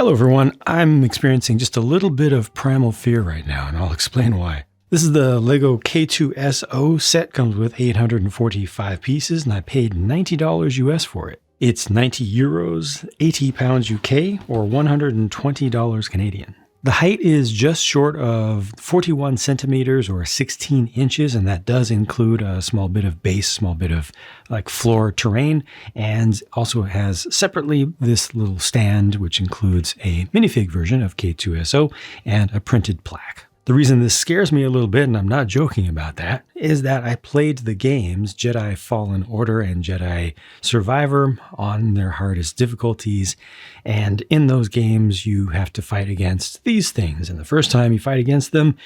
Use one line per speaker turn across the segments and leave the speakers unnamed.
Hello everyone, I'm experiencing just a little bit of primal fear right now, and I'll explain why. This is the Lego K2-SO set, comes with 845 pieces, and I paid $90 US for it. It's 90 euros, 80 pounds UK, or $120 Canadian. The height is just short of 41 centimeters or 16 inches, and that does include a small bit of base, small bit of like floor terrain, and also has separately this little stand, which includes a minifig version of K2-SO and a printed plaque. The reason this scares me a little bit, and I'm not joking about that, is that I played the games Jedi Fallen Order and Jedi Survivor on their hardest difficulties, and in those games you have to fight against these things, and the first time you fight against them,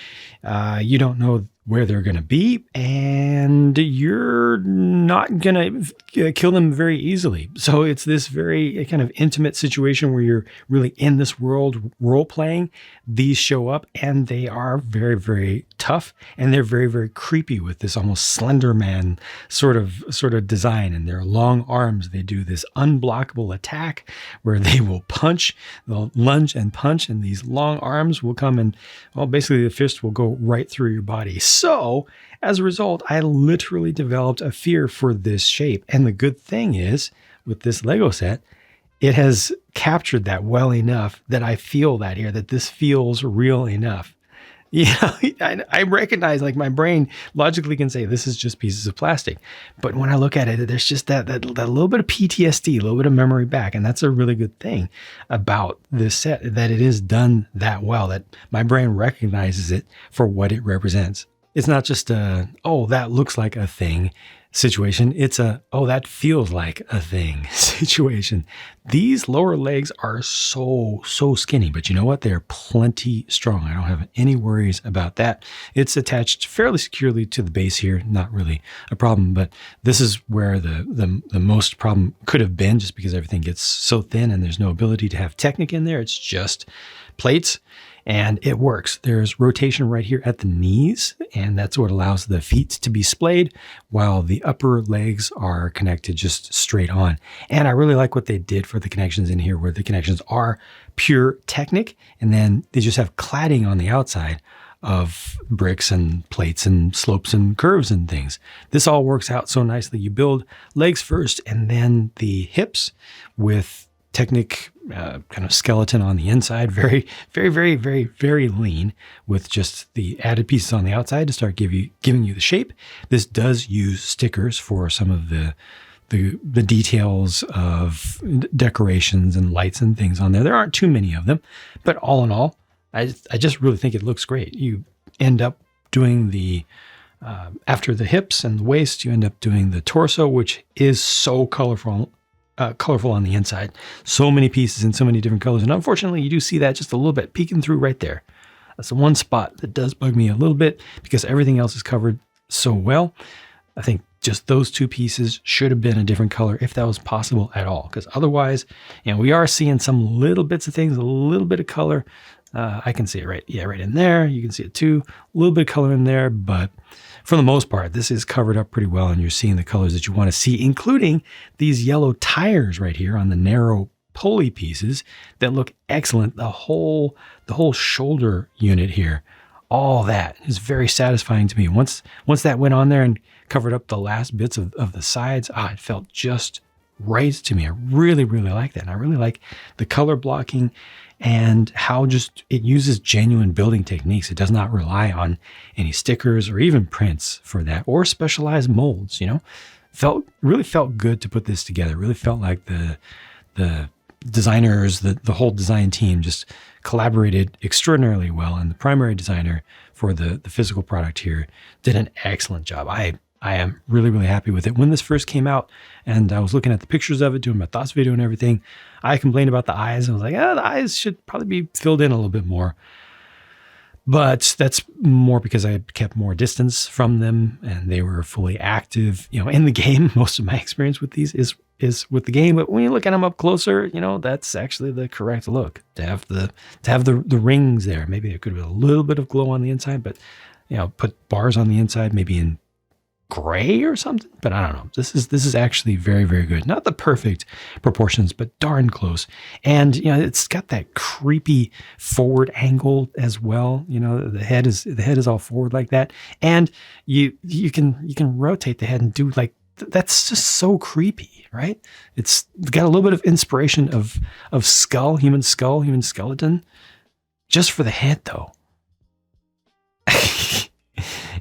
you don't know where they're going to be, and you're not going to kill them very easily. So it's this very kind of intimate situation where you're really in this world role-playing. These show up, and they are very, very tough, and they're very, very creepy with this almost Slender Man sort of design, and their long arms. They do this unblockable attack where they will punch, they'll lunge and punch, and these long arms will come and, well, basically the fist will go right through your body. So as a result, I literally developed a fear for this shape. And the good thing is, with this Lego set, it has captured that well enough that I feel that here, that this feels real enough. Yeah, I recognize, like, my brain logically can say this is just pieces of plastic. But when I look at it, there's just that little bit of PTSD, a little bit of memory back. And that's a really good thing about this set, that it is done that well, that my brain recognizes it for what it represents. It's not just a, oh, that looks like a thing situation. It's a, oh, that feels like a thing situation. These lower legs are so skinny, but you know what? They're plenty strong. I don't have any worries about that. It's attached fairly securely to the base here. Not really a problem, but this is where the most problem could have been, just because everything gets so thin and there's no ability to have Technic in there. It's just plates. And it works. There's rotation right here at the knees, and that's what allows the feet to be splayed while the upper legs are connected just straight on. And I really like what they did for the connections in here, where the connections are pure Technic, and then they just have cladding on the outside of bricks and plates and slopes and curves and things. This all works out so nicely. You build legs first and then the hips with Technic kind of skeleton on the inside, very, very, very, very, very lean, with just the added pieces on the outside to start giving you the shape. This does use stickers for some of the details of decorations and lights and things on there. There aren't too many of them, but all in all, I just really think it looks great. You end up doing the after the hips and the waist, you end up doing the torso, which is so colorful on the inside. So many pieces in so many different colors. And unfortunately, you do see that just a little bit peeking through right there. That's the one spot that does bug me a little bit, because everything else is covered so well. I think just those two pieces should have been a different color if that was possible at all. Because otherwise, you know, we are seeing some little bits of things, a little bit of color. I can see it right. Yeah, right in there. You can see it too. A little bit of color in there, but for the most part, this is covered up pretty well, and you're seeing the colors that you want to see, including these yellow tires right here on the narrow pulley pieces that look excellent. The whole shoulder unit here, all that is very satisfying to me. Once that went on there and covered up the last bits of the sides, it felt just right to me. I really, really like that. And I really like the color blocking and how just it uses genuine building techniques. It does not rely on any stickers or even prints for that, or specialized molds. You know, really felt good to put this together. It really felt like the designers, the whole design team just collaborated extraordinarily well, and the primary designer for the physical product here did an excellent job. I am really, really happy with it. When this first came out and I was looking at the pictures of it, doing my thoughts video and everything, I complained about the eyes. I was like, the eyes should probably be filled in a little bit more. But that's more because I kept more distance from them and they were fully active, you know, in the game. Most of my experience with these is with the game. But when you look at them up closer, you know, that's actually the correct look, to have the rings there. Maybe there could have been a little bit of glow on the inside, but, you know, put bars on the inside, maybe in gray or something, but I don't know. This is actually very, very good. Not the perfect proportions, but darn close. And it's got that creepy forward angle as well. The head is all forward like that, and you can rotate the head and do like that's just so creepy, right? It's got a little bit of inspiration of human skeleton, just for the head though.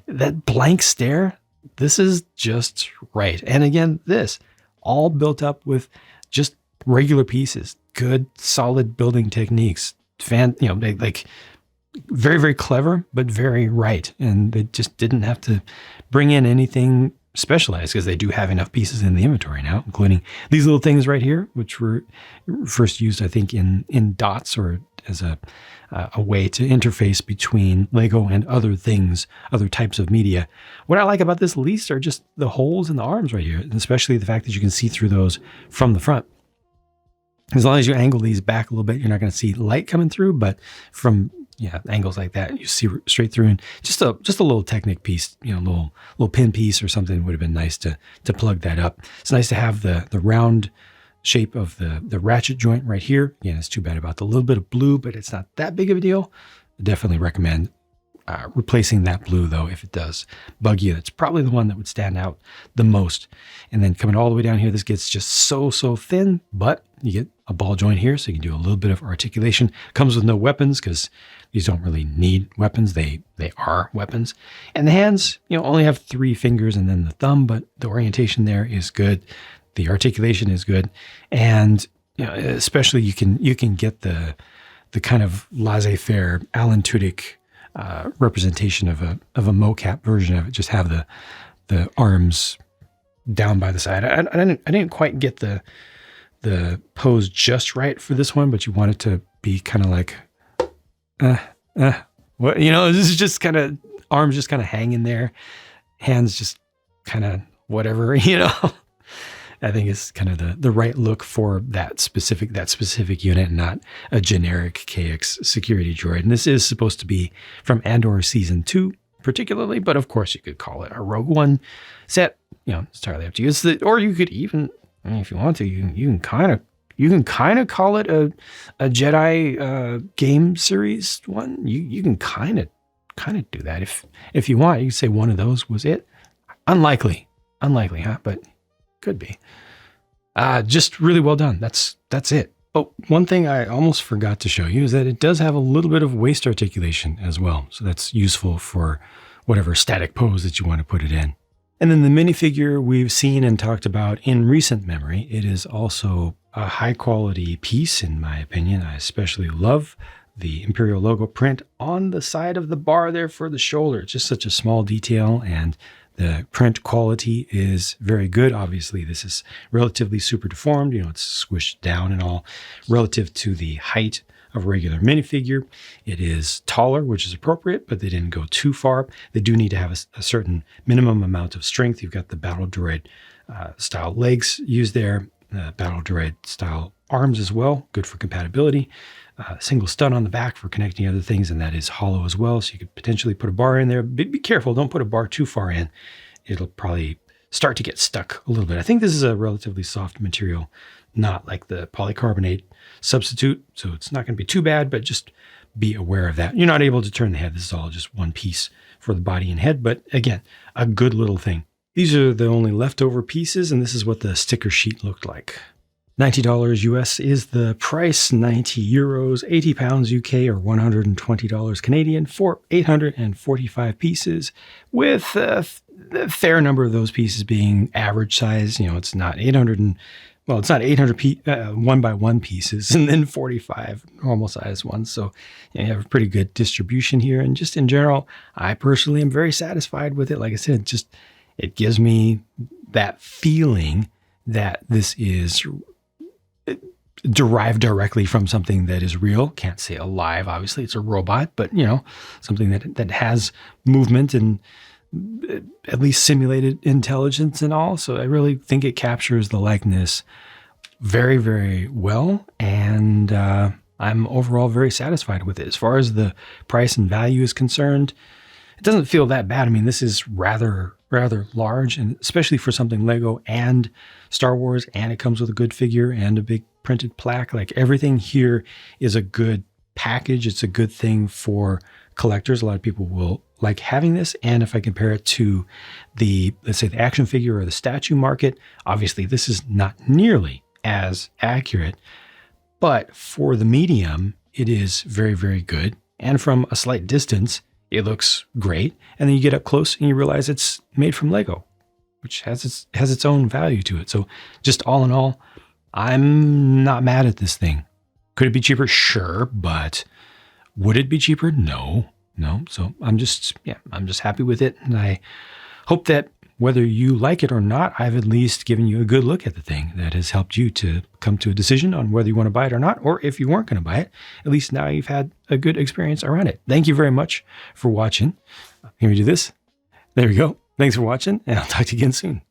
That blank stare. This is just right. And again, this all built up with just regular pieces, good, solid building techniques. Like very, very clever, but very right. And they just didn't have to bring in anything specialized because they do have enough pieces in the inventory now, including these little things right here, which were first used, I think, in dots or as a way to interface between Lego and other things, other types of media. What I like about this least are just the holes in the arms right here, and especially the fact that you can see through those from the front. As long as you angle these back a little bit, you're not going to see light coming through, but from angles like that, you see straight through. And just a little Technic piece, little pin piece or something would have been nice to plug that up. It's nice to have the round shape of the ratchet joint right here. Again, it's too bad about the little bit of blue, but it's not that big of a deal. I definitely recommend replacing that blue though, if it does bug you. That's probably the one that would stand out the most. And then coming all the way down here, this gets just so thin, but you get a ball joint here, so you can do a little bit of articulation. Comes with no weapons because these don't really need weapons. They are weapons. And the hands, only have 3 fingers and then the thumb, but the orientation there is good. The articulation is good. And especially you can get the kind of laissez-faire Alan Tudyk representation of a mocap version of it. Just have the arms down by the side. I didn't quite get the pose just right for this one, but you want it to be kind of like what this is just kind of arms just kind of hanging there, hands just kind of whatever. I think it's kind of the right look for that specific unit, not a generic KX security droid. And this is supposed to be from Andor Season 2 particularly, but of course you could call it a Rogue One set. It's entirely up to you. Or you could even, if you want to, you can kind of call it a Jedi game series one. You can kind of do that if you want. You could say one of those was it. Unlikely, huh? But could be. Just really well done. That's it. Oh, one thing I almost forgot to show you is that it does have a little bit of waist articulation as well. So that's useful for whatever static pose that you want to put it in. And then the minifigure we've seen and talked about in recent memory. It is also a high quality piece, in my opinion. I especially love the Imperial logo print on the side of the bar there for the shoulder. It's just such a small detail, and the print quality is very good. Obviously, this is relatively super deformed. It's squished down and all relative to the height of a regular minifigure. It is taller, which is appropriate, but they didn't go too far. They do need to have a certain minimum amount of strength. You've got the Battle Droid style legs used there, Battle Droid style arms as well, good for compatibility. Single stud on the back for connecting other things, and that is hollow as well, so you could potentially put a bar in there. Be careful, don't put a bar too far in. It'll probably start to get stuck a little bit. I think this is a relatively soft material, not like the polycarbonate substitute, so it's not going to be too bad, but just be aware of that. You're not able to turn the head. This is all just one piece for the body and head, but again, a good little thing. These are the only leftover pieces, and this is what the sticker sheet looked like. $90 US is the price, 90 euros, 80 pounds UK, or $120 Canadian for 845 pieces, with a fair number of those pieces being average size. It's not 800 one by one pieces, and then 45 normal size ones. So you have a pretty good distribution here. And just in general, I personally am very satisfied with it. Like I said, just it gives me that feeling that this is derived directly from something that is real. Can't say alive, obviously, it's a robot, but something that has movement and at least simulated intelligence and all. So I really think it captures the likeness very, very well, and I'm overall very satisfied with it. As far as the price and value is concerned, it doesn't feel that bad. I mean, this is rather rather large, and especially for something Lego and Star Wars, and it comes with a good figure and a big printed plaque. Like, everything here is a good package. It's a good thing for collectors. A lot of people will like having this. And if I compare it to the, let's say, the action figure or the statue market, obviously this is not nearly as accurate, but for the medium, it is very, very good. And from a slight distance, it looks great. And then you get up close and you realize it's made from Lego, which has its own value to it. So just all in all, I'm not mad at this thing. Could it be cheaper? Sure. But would it be cheaper? No. So I'm just happy with it. And I hope that whether you like it or not, I've at least given you a good look at the thing that has helped you to come to a decision on whether you want to buy it or not, or if you weren't going to buy it, at least now you've had a good experience around it. Thank you very much for watching. Can we do this? There we go. Thanks for watching, and I'll talk to you again soon.